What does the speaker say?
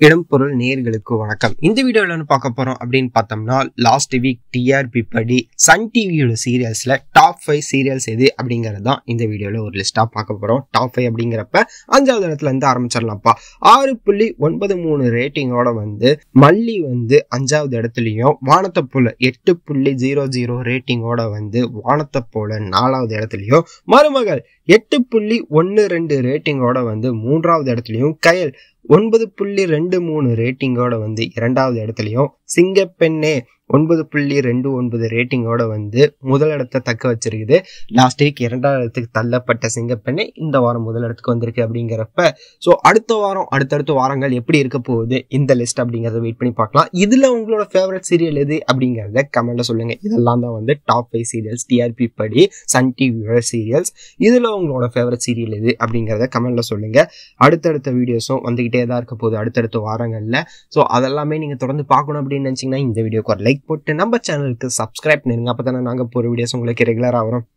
இடம் பொருள் நேர்களுக்கு வணக்கம். இந்த வீடியோல என்ன பார்க்க போறோம் அப்படின்னு பார்த்தோம்னா, லாஸ்ட் வீக் டிஆர்பி படி சன் டிவியோட சீரியல்ஸ்ல டாப் 5 சீரியல்ஸ் எது அப்படிங்கறது தான் இந்த வீடியோல ஒரு லிஸ்டா பார்க்க போறோம். டாப் 5 அப்படிங்கிறப்ப 5வது இடத்துல இருந்து ஆரம்பிச்சிடலாம்ப்பா. 6.93 ரேட்டிங்கோட மல்லி 5வது இடத்துலயும், வானத்தை போல 8.00 ரேட்டிங்கோட வானத்தை போல 4வது இடத்துலயும், மருமகள் 8.12 ரேட்டிங்கோட 3வது இடத்துலயும், கயல் 9.23 ரேட்டிங்கோட 2வது இடத்துலயும், சிங்கப்பெண்ணே 9.29 ரேட்டிங்கோட முதல் இடத்தை தக்க வச்சிருக்குது. லாஸ்ட் வீக் 2வது இடத்துக்கு தள்ளப்பட்ட சிங்கப்பெண்ணே இந்த வாரம் முதல் இடத்துக்கு வந்திருக்கு அப்படிங்கிறப்ப ஸோ அடுத்தடுத்த வாரங்கள் எப்படி இருக்க போகுது இந்த லிஸ்ட் அப்படிங்கறத வெயிட் பண்ணி பார்க்கலாம். இதுல உங்களோட ஃபேவரட் சீரியல் எது அப்படிங்கறத கமெண்ட்ல சொல்லுங்க. இதெல்லாம் தான் டாப் 5 சீரியல்ஸ் டிஆர்பி படி சன் டிவியோட சீரியல்ஸ். இதுல உங்களோட ஃபேவரட் சீரியல் எது அப்படிங்கறத கமெண்ட்ல சொல்லுங்க. அடுத்தடுத்த வீடியோஸும் வந்துகிட்டே தான் இருக்க போகுது அடுத்தடுத்த வாரங்கள்ல. ஸோ அதெல்லாமே நீங்க தொடர்ந்து பார்க்கணும் அப்படின்னு நினைச்சீங்கன்னா இந்த வீடியோக்கு ஒரு லைக் போட்டு நம்ம சேனலுக்கு சப்ஸ்கிரைப் பண்ணுங்க. அப்பதானே நாங்க போற வீடியோஸ் உங்களுக்கு ரெகுலரா வரும்.